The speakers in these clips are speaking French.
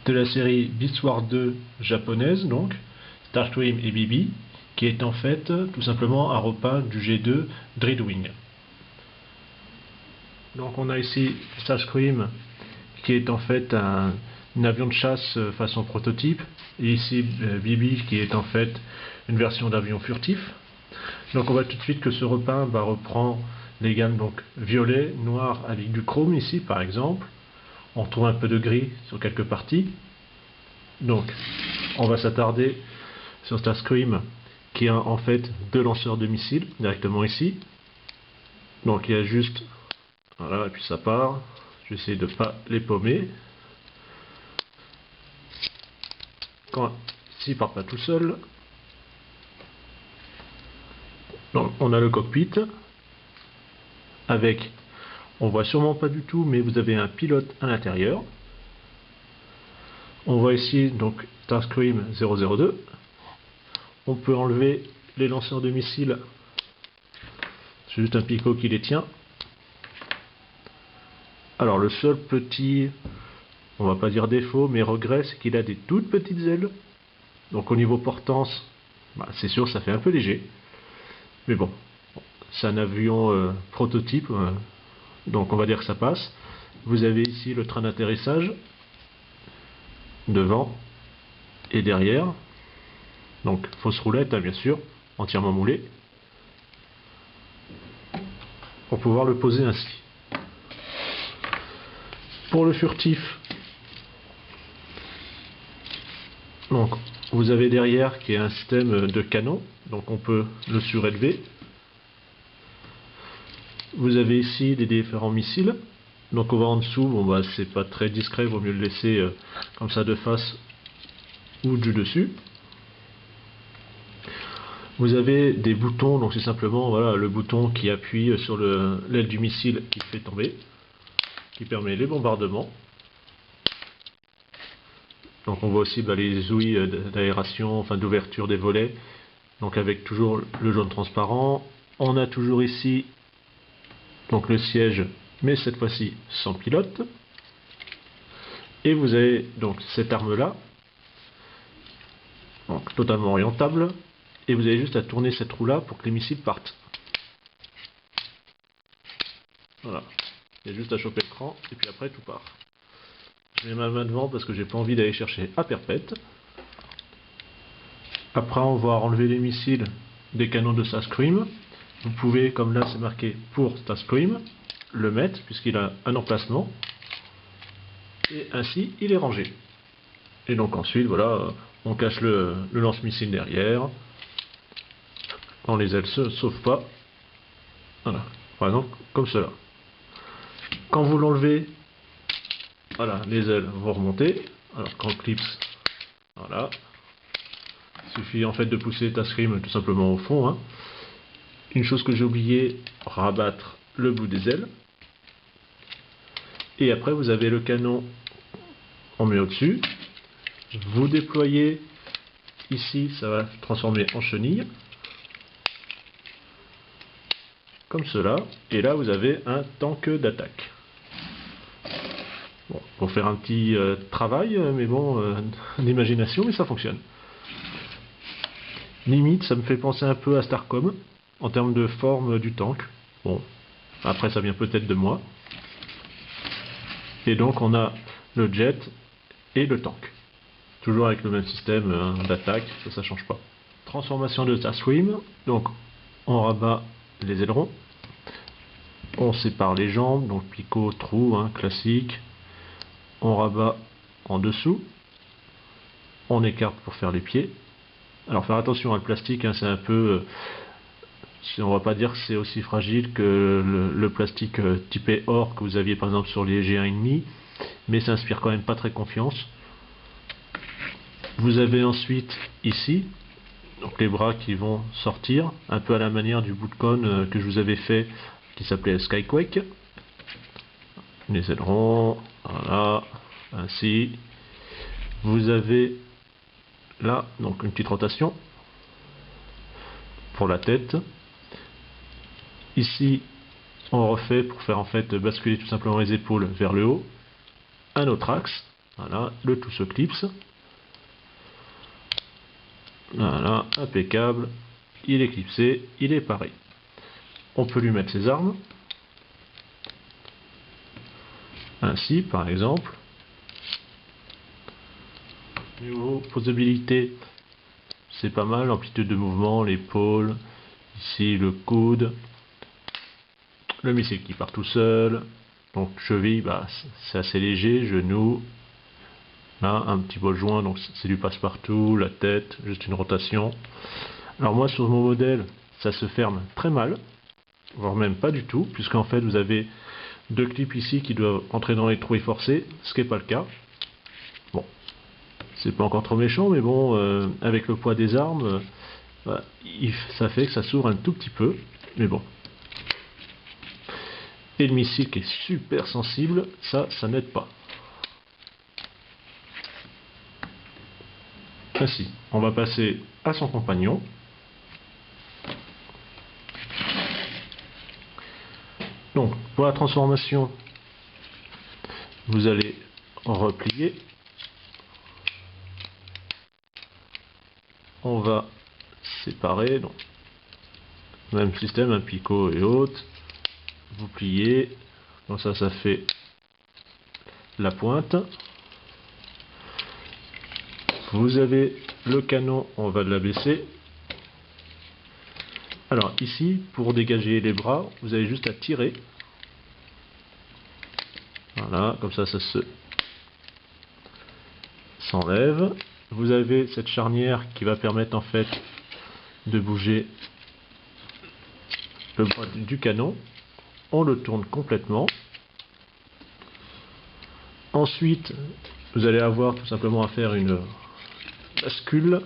de la série Beast Wars 2 japonaise, donc Starscream et Bibi, qui est en fait tout simplement un repas du G2 Dreadwing. Donc on a ici Starscream qui est en fait un avion de chasse façon prototype, et ici Bibi qui est en fait une version d'avion furtif. Donc on voit tout de suite que ce repas reprend les gammes donc violet, noir avec du chrome ici par exemple. On trouve un peu de gris sur quelques parties. Donc on va s'attarder sur Starscream qui a en fait deux lanceurs de missiles directement ici. Donc il y a juste, voilà, et puis ça part. Je vais essayer de ne pas les paumer. S'il part pas tout seul. Donc on a le cockpit avec, on voit sûrement pas du tout, mais vous avez un pilote à l'intérieur. On voit ici donc Starscream 002. On peut enlever les lanceurs de missiles. C'est juste un picot qui les tient. Alors le seul petit, on va pas dire défaut, mais regret, c'est qu'il a des toutes petites ailes. Donc au niveau portance, c'est sûr ça fait un peu léger. Mais bon, c'est un avion prototype, donc on va dire que ça passe. Vous avez ici le train d'atterrissage, devant et derrière. Donc fausse roulette, bien sûr, entièrement moulée. Pour pouvoir le poser ainsi. Pour le furtif, donc vous avez derrière qui est un système de canon, donc on peut le surélever. Vous avez ici des différents missiles, donc on va en dessous, bon c'est pas très discret, vaut mieux le laisser comme ça de face ou du dessus. Vous avez des boutons, donc c'est simplement voilà, le bouton qui appuie sur l'aile du missile qui fait tomber, qui permet les bombardements. Donc on voit aussi les ouïes d'aération, enfin d'ouverture des volets, donc avec toujours le jaune transparent. On a toujours ici donc le siège, mais cette fois-ci sans pilote. Et vous avez donc cette arme-là, donc totalement orientable, et vous avez juste à tourner cette roue-là pour que les missiles partent. Voilà, il y a juste à choper le cran, et puis après tout part. Je mets ma main devant parce que j'ai pas envie d'aller chercher à perpète. Après on va enlever les missiles des canons de Starscream. Vous pouvez, comme là c'est marqué pour Starscream, le mettre puisqu'il a un emplacement. Et ainsi il est rangé. Et donc ensuite voilà, on cache le lance-missile derrière. Quand les ailes se sauvent pas. Voilà, par exemple comme cela. Quand vous l'enlevez, voilà, les ailes vont remonter. Alors quand on clipse, voilà. Il suffit en fait de pousser Starscream tout simplement au fond. Hein. Une chose que j'ai oublié, rabattre le bout des ailes. Et après vous avez le canon, on met au-dessus. Vous déployez ici, ça va transformer en chenille. Comme cela. Et là vous avez un tank d'attaque. Bon, pour faire un petit travail, mais bon, d'imagination, mais ça fonctionne. Limite, ça me fait penser un peu à Starcom, en termes de forme du tank. Bon, après ça vient peut-être de moi. Et donc on a le jet et le tank. Toujours avec le même système d'attaque, ça change pas. Transformation de Starscream, donc on rabat les ailerons. On sépare les jambes, donc picot, trou, classique. On rabat en dessous. On écarte pour faire les pieds. Alors faire attention, le plastique, c'est un peu... on va pas dire que c'est aussi fragile que le plastique typé or que vous aviez par exemple sur les G1,5, mais ça inspire quand même pas très confiance. Vous avez ensuite ici donc les bras qui vont sortir, un peu à la manière du bout de cône que je vous avais fait, qui s'appelait Skyquake. Les ailerons, voilà, ainsi. Vous avez là donc une petite rotation pour la tête. Ici, on refait pour faire en fait basculer tout simplement les épaules vers le haut. Un autre axe, Voilà, le tout se clipse. Voilà, impeccable. Il est clipsé, il est pareil. On peut lui mettre ses armes. Ainsi, par exemple. Niveau posabilité, c'est pas mal. Amplitude de mouvement, l'épaule, ici le coude, le missile qui part tout seul. Donc cheville, bah, c'est assez léger, genou. Là, un petit bol joint, donc c'est du passe-partout, la tête, juste une rotation. Alors moi, sur mon modèle, ça se ferme très mal, voire même pas du tout, puisqu'en fait, vous avez deux clips ici qui doivent entrer dans les trous et forcer, ce qui n'est pas le cas. Bon, c'est pas encore trop méchant, mais bon, avec le poids des armes, bah, ça fait que ça s'ouvre un tout petit peu, mais bon. Et le missile qui est super sensible, ça n'aide pas. Ainsi, on va passer à son compagnon. Donc, pour la transformation, vous allez replier. On va séparer, donc même système, un picot et autres. Vous pliez, comme ça, ça fait la pointe. Vous avez le canon, on va l'abaisser. Alors ici, pour dégager les bras, vous avez juste à tirer. Voilà, comme ça, ça s'enlève. Vous avez cette charnière qui va permettre en fait de bouger le bras du canon. On le tourne complètement. Ensuite, vous allez avoir tout simplement à faire une bascule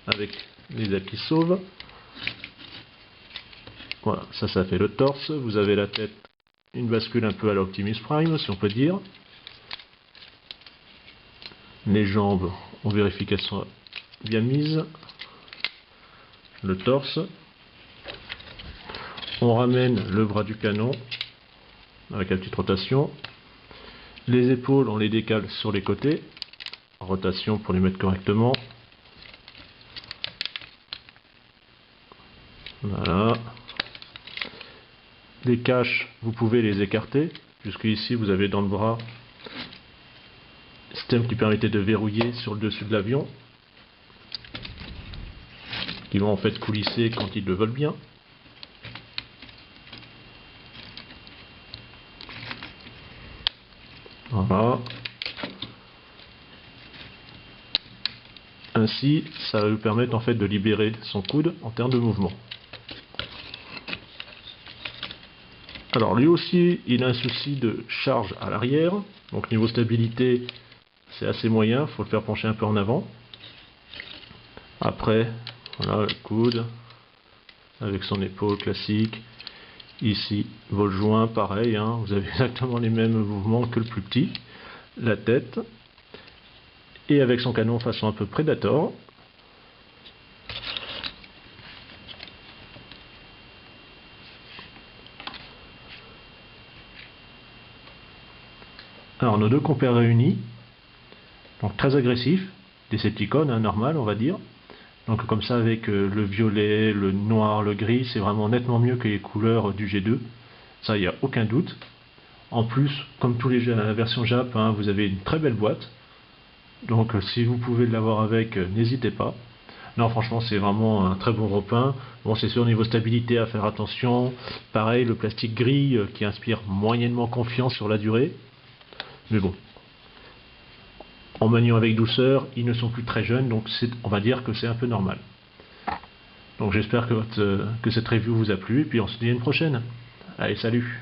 avec les ailes qui sauvent. Voilà, ça fait le torse. Vous avez la tête, une bascule un peu à l'Optimus Prime, si on peut dire. Les jambes, on vérifie qu'elles sont bien mises. Le torse. On ramène le bras du canon avec la petite rotation. Les épaules, on les décale sur les côtés. Rotation pour les mettre correctement. Voilà. Les caches, vous pouvez les écarter, puisque ici vous avez dans le bras un système qui permettait de verrouiller sur le dessus de l'avion, qui vont en fait coulisser quand ils le veulent bien. Voilà. Ainsi, ça va lui permettre en fait de libérer son coude en termes de mouvement. Alors lui aussi, il a un souci de charge à l'arrière, donc niveau stabilité, c'est assez moyen, il faut le faire pencher un peu en avant. Après, voilà le coude, avec son épaule classique. Ici, vol joint, pareil, hein, vous avez exactement les mêmes mouvements que le plus petit. La tête, et avec son canon façon un peu Predator. Alors nos deux compères réunis, donc très agressifs, Decepticons, hein, normal on va dire. Donc comme ça avec le violet, le noir, le gris, c'est vraiment nettement mieux que les couleurs du G2. Ça, il n'y a aucun doute. En plus, comme tous les jeux à la version Jap, hein, vous avez une très belle boîte. Donc si vous pouvez l'avoir avec, n'hésitez pas. Non, franchement, c'est vraiment un très bon repeint. Bon, c'est sûr, au niveau stabilité, à faire attention. Pareil, le plastique gris qui inspire moyennement confiance sur la durée. Mais bon, en maniant avec douceur, ils ne sont plus très jeunes, donc on va dire que c'est un peu normal. Donc j'espère que cette review vous a plu, et puis on se dit à une prochaine. Allez, salut!